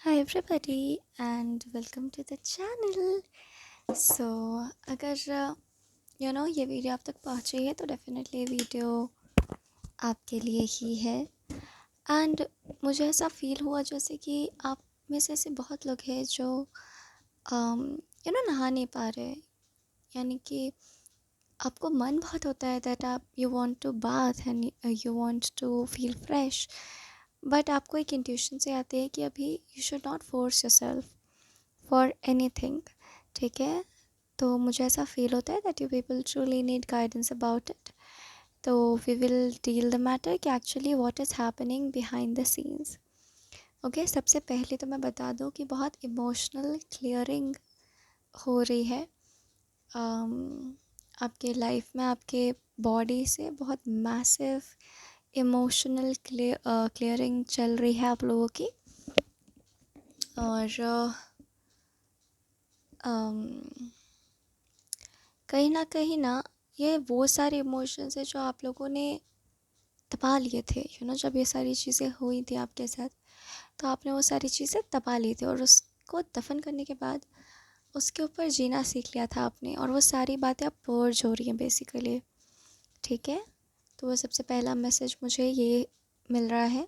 Hi everybody and welcome to the channel. So अगर ये video आप तक पहुंची है तो डेफिनेटली ये वीडियो आपके लिए ही है एंड मुझे ऐसा फील हुआ जैसे कि आप में से ऐसे बहुत लोग हैं जो नहा नहीं पा रहे, यानी कि आपको मन बहुत होता है दैट आप you want to bath and you want to feel fresh, but आपको एक इंट्यूशन से आती है कि अभी you should not force yourself for anything. ठीक है, तो मुझे ऐसा फील होता है that you people truly need guidance about it. तो we will deal the matter कि actually what is happening behind the scenes. Okay, सबसे पहले तो मैं बता दूं कि बहुत इमोशनल क्लियरिंग हो रही है आपके लाइफ में। आपके बॉडी से बहुत मैसिव इमोशनल क्लियरिंग चल रही है आप लोगों की। और कहीं ना ये वो सारे इमोशंस है जो आप लोगों ने दबा लिए थे। जब ये सारी चीज़ें हुई थी आपके साथ, तो आपने वो सारी चीज़ें दबा ली थी और उसको दफन करने के बाद उसके ऊपर जीना सीख लिया था आपने, और वो सारी बातें अब पर्ज हो रही हैं बेसिकली। ठीक है, तो वो सबसे पहला मैसेज मुझे ये मिल रहा है।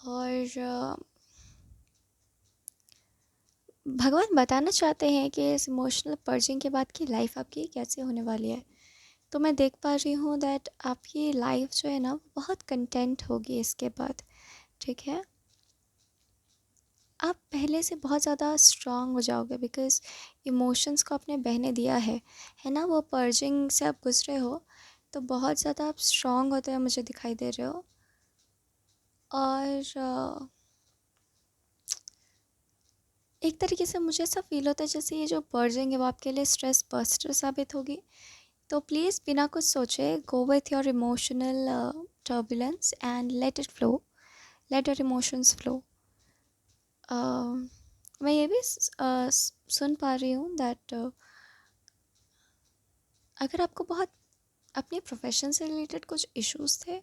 और भगवान बताना चाहते हैं कि इस इमोशनल पर्जिंग के बाद की लाइफ आपकी कैसे होने वाली है। तो मैं देख पा रही हूँ दैट आपकी लाइफ जो है ना बहुत कंटेंट होगी इसके बाद। ठीक है, आप पहले से बहुत ज़्यादा स्ट्रांग हो जाओगे बिकॉज़ इमोशंस को आपने बहने दिया है ना। वो पर्जिंग से आप गुजरे हो तो बहुत ज़्यादा आप स्ट्रांग होते हुए मुझे दिखाई दे रहे हो। और एक तरीके से मुझे ऐसा फील होता है जैसे ये जो पर्जिंग है वो आपके लिए स्ट्रेस बस्टर साबित होगी। तो प्लीज़ बिना कुछ सोचे go with your emotional turbulence and let it flow, let your emotions flow. मैं ये भी सुन पा रही हूँ दैट अगर आपको बहुत अपने प्रोफेशन से रिलेटेड कुछ इश्यूज़ थे,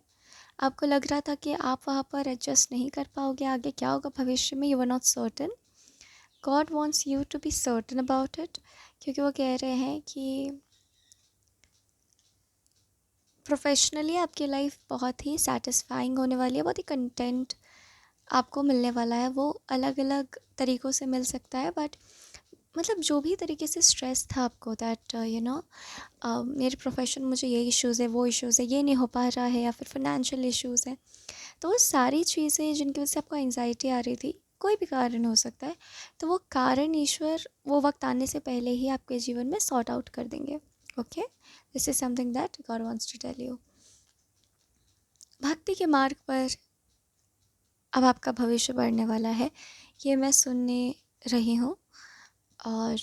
आपको लग रहा था कि आप वहाँ पर एडजस्ट नहीं कर पाओगे, आगे क्या होगा भविष्य में, you were not certain, God wants you to be certain about it. क्योंकि वो कह रहे हैं कि प्रोफेशनली आपकी लाइफ बहुत ही सेटिस्फाइंग होने वाली है, बहुत ही कंटेंट आपको मिलने वाला है। वो अलग अलग तरीक़ों से मिल सकता है, बट मतलब जो भी तरीके से स्ट्रेस था आपको दैट मेरे प्रोफेशन, मुझे ये इश्यूज़ है, वो इश्यूज़ है, ये नहीं हो पा रहा है, या फिर फाइनेंशियल इश्यूज़ है, तो वो सारी चीज़ें जिनकी वजह से आपको एंजाइटी आ रही थी, कोई भी कारण हो सकता है, तो वो कारण ईश्वर वो वक्त आने से पहले ही आपके जीवन में सॉर्ट आउट कर देंगे। Okay, this is something that God wants to tell you. भक्ति के मार्ग पर अब आपका भविष्य बढ़ने वाला है, ये मैं सुनने रही हूँ। और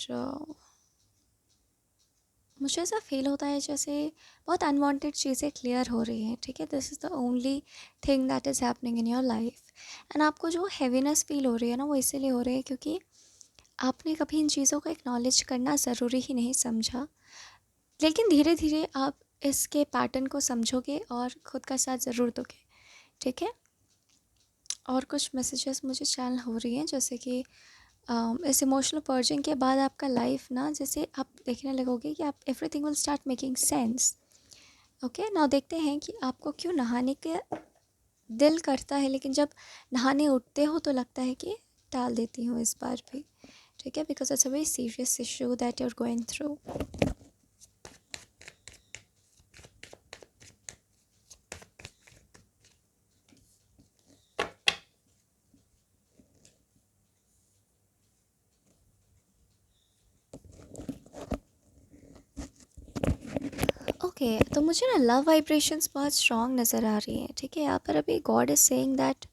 मुझे ऐसा फील होता है जैसे बहुत अनवांटेड चीज़ें क्लियर हो रही हैं। ठीक है, this is the only thing that is happening in your life. And आपको जो हैवीनेस फील हो रही है ना, वो इसीलिए हो रही है क्योंकि आपने कभी इन चीज़ों को एक्नॉलेज करना ज़रूरी ही नहीं समझा। लेकिन धीरे धीरे आप इसके पैटर्न को समझोगे और ख़ुद का साथ ज़रूर दोगे। ठीक है, और कुछ मैसेजेस मुझे चैनल हो रही हैं जैसे कि इस इमोशनल पर्जिंग के बाद आपका लाइफ ना, जैसे आप देखने लगोगे कि आप everything will start making sense. Okay, now देखते हैं कि आपको क्यों नहाने के दिल करता है, लेकिन जब नहाने उठते हो तो लगता है कि टाल देती हूँ इस बार भी। ठीक है, because it's a very serious issue that you are going through. Okay, तो मुझे ना लव वाइब्रेशंस बहुत स्ट्रॉन्ग नज़र आ रही हैं। ठीक है, यहाँ पर अभी गॉड इज़ सेइंग दैट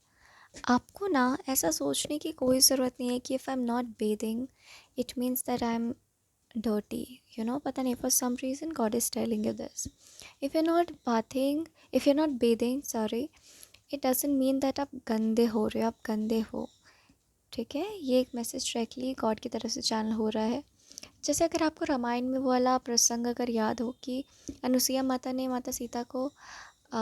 आपको ना ऐसा सोचने की कोई ज़रूरत नहीं है कि if I am not bathing it means that I am dirty. पता नहीं, for some reason God is telling you this. If you're not bathing, if you're not bathing, sorry, it doesn't mean that आप गंदे हो रहे हो, आप गंदे हो। ठीक है, ये एक मैसेज डायरेक्टली गॉड की तरफ से चैनल हो रहा है। जैसे अगर आपको रामायण में वो वाला प्रसंग अगर याद हो कि अनुसुईया माता ने माता सीता को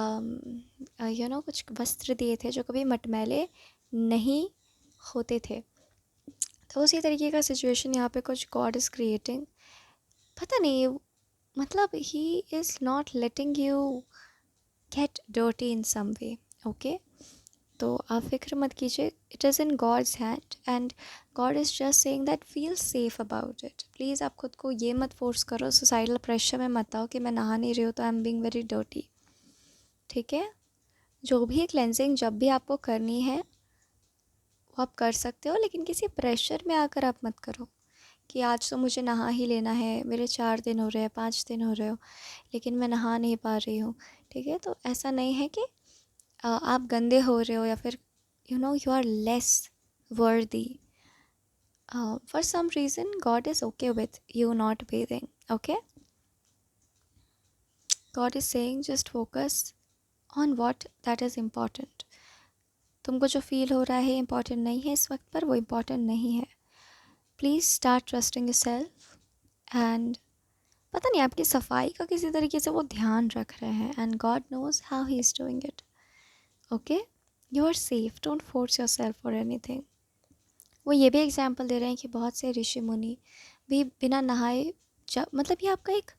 कुछ वस्त्र दिए थे जो कभी मटमैले नहीं होते थे। तो उसी तरीके का सिचुएशन यहाँ पे कुछ गॉड इज़ क्रिएटिंग, पता नहीं, मतलब he is not letting you get dirty in some way. Okay, तो आप फिक्र मत कीजिए, it is in God's hand and God is just saying that feel safe about it. Please आप खुद को ये मत फोर्स करो, सोसाइटल प्रेशर में मत आओ कि मैं नहा नहीं रही हूँ तो I am being very dirty. ठीक है, जो भी क्लेंजिंग जब भी आपको करनी है वो आप कर सकते हो, लेकिन किसी प्रेशर में आकर आप मत करो कि आज तो मुझे नहा ही लेना है, मेरे 4 दिन हो रहे हैं, 5 दिन हो रहे हो लेकिन मैं नहा नहीं पा रही हूँ। ठीक है, तो ऐसा नहीं है कि आप गंदे हो रहे हो या फिर you are less worthy. For some reason God is okay with you not bathing. Okay, God is saying just focus on what that is important. तुमको जो फील हो रहा है इम्पॉर्टेंट नहीं है इस वक्त पर, वो इम्पॉर्टेंट नहीं है। Please start trusting your self and पता नहीं आपकी सफाई का किसी तरीके से वो ध्यान रख रहे हैं and God knows how he is doing it. Okay, you are safe, don't force yourself for anything. वो ये भी एग्जाम्पल दे रहे हैं कि बहुत से ऋषि मुनि भी बिना नहाए, जब मतलब ये आपका एक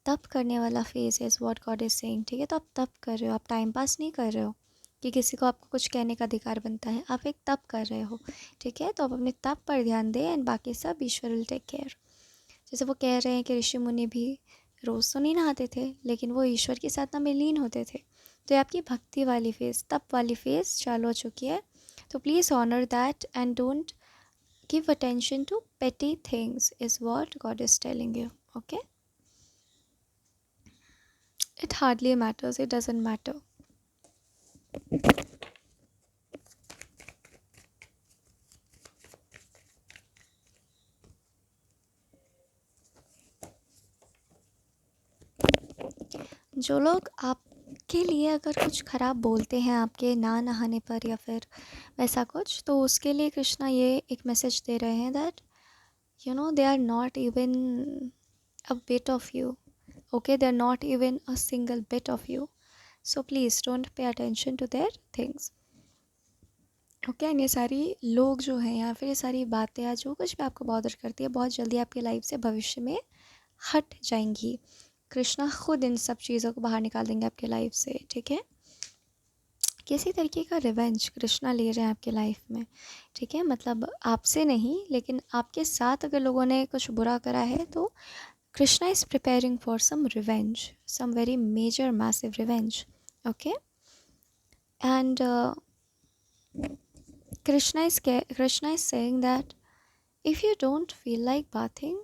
तप करने वाला फेज है, is what God is saying. ठीक है, तो आप तप कर रहे हो, आप टाइम पास नहीं कर रहे हो कि किसी को आपको कुछ कहने का अधिकार बनता है, आप एक तप कर रहे हो। ठीक है, तो आप अपने तप पर ध्यान दें एंड बाकी सब ईश्वर विल टेक केयर। जैसे वो कह रहे हैं कि ऋषि मुनि भी रोज़ तो नहीं नहाते थे लेकिन वो ईश्वर के साथ ना में लीन होते थे। तो ये आपकी भक्ति वाली फेज़, तप वाली फेज़ चालू हो चुकी है। तो please honour that and don't give attention to petty things is what God is telling you. Okay, it hardly matters, it doesn't matter. जो लोग आपके लिए अगर कुछ ख़राब बोलते हैं आपके ना नहाने पर या फिर वैसा कुछ, तो उसके लिए कृष्णा ये एक मैसेज दे रहे हैं that they are not even a bit of you. Okay, they are not even a single bit of you, so please don't pay attention to their things. Okay, and ये सारी लोग जो हैं या फिर ये सारी बातें या जो कुछ भी आपको बॉदर करती है बहुत जल्दी आपकी लाइफ से भविष्य में हट जाएंगी। कृष्णा खुद इन सब चीज़ों को बाहर निकाल देंगे आपके लाइफ से। ठीक है, किसी तरीके का रिवेंज कृष्णा ले रहे हैं आपके लाइफ में। ठीक है, मतलब आपसे नहीं लेकिन आपके साथ अगर लोगों ने कुछ बुरा करा है तो Krishna is preparing for some revenge, some very major massive revenge. Okay, and Krishna is saying that if you don't feel like bathing,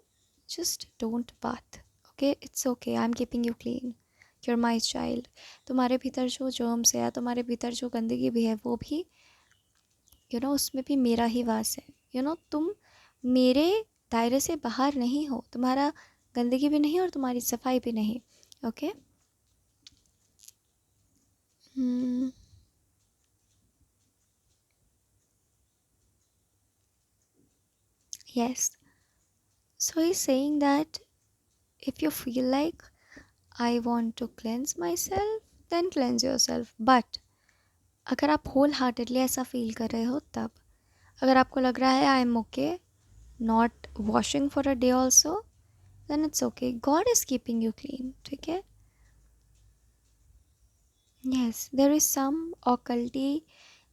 just don't bath. Okay, it's okay, I'm keeping you clean. You're my child. तुम्हारे भीतर जो germs है, तुम्हारे भीतर जो गंदगी भी है वो भी उसमें भी मेरा ही वास है। तुम मेरे दायरे से बाहर नहीं हो, तुम्हारा गंदगी भी नहीं और तुम्हारी सफाई भी नहीं। Okay, yes, so he's saying that if you feel like I want to cleanse myself, then cleanse yourself. But अगर आप होल हार्टेडली ऐसा फील कर रहे हो तब, अगर आपको लग रहा है I am okay not washing for a day also, then it's okay, God is keeping you clean. ठीक है, yes, there is some occult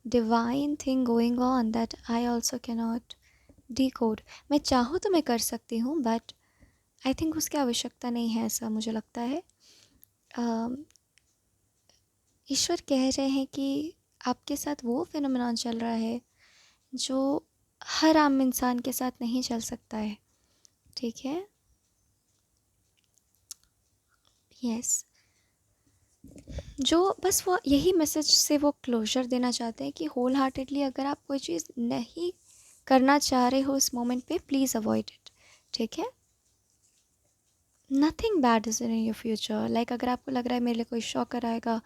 divine thing going on that I also cannot decode. मैं चाहूँ तो मैं कर सकती हूँ but I think उसकी आवश्यकता नहीं है, ऐसा मुझे लगता है। ईश्वर कह रहे हैं कि आपके साथ वो फिनोमेनॉन चल रहा है जो हर आम इंसान के साथ नहीं चल सकता है। ठीक है, यस, जो बस वो यही मैसेज से वो क्लोजर देना चाहते हैं कि होल हार्टेडली अगर आप कोई चीज़ नहीं करना चाह रहे हो इस मोमेंट पे, प्लीज़ अवॉइड इट। ठीक है, nothing bad is in your future. Like अगर आपको लग रहा है मेरे लिए कोई शॉकर आएगा,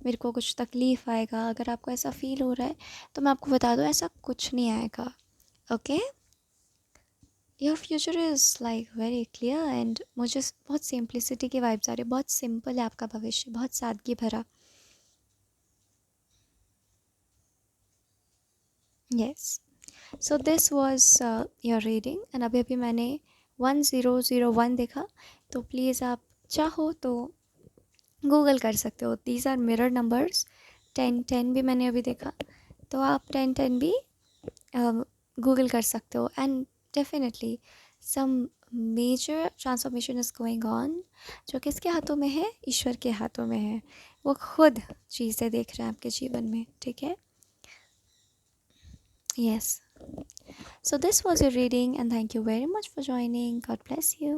मेरे को कुछ तकलीफ़ आएगा, अगर आपको ऐसा फील हो रहा है तो मैं आपको बता दूँ ऐसा कुछ नहीं आएगा। Okay, your future is like very clear and मुझे बहुत सिंप्लिसिटी की वाइब्स आ रही है। बहुत सिंपल है आपका भविष्य, बहुत सादगी भरा। Yes, so this was your reading and अभी अभी मैंने 1001 देखा, तो प्लीज़ आप चाहो तो गूगल कर सकते हो, दीज आर मिरर नंबर्स। 1010 भी मैंने अभी देखा, तो आप 1010 भी गूगल कर सकते हो। And definitely some major transformation is going on, जो किसके हाथों में है? ईश्वर के हाथों में है। वो खुद चीज़ें देख रहे हैं आपके जीवन में, ठीक है? Yes. So this was your reading and thank you very much for joining. God bless you.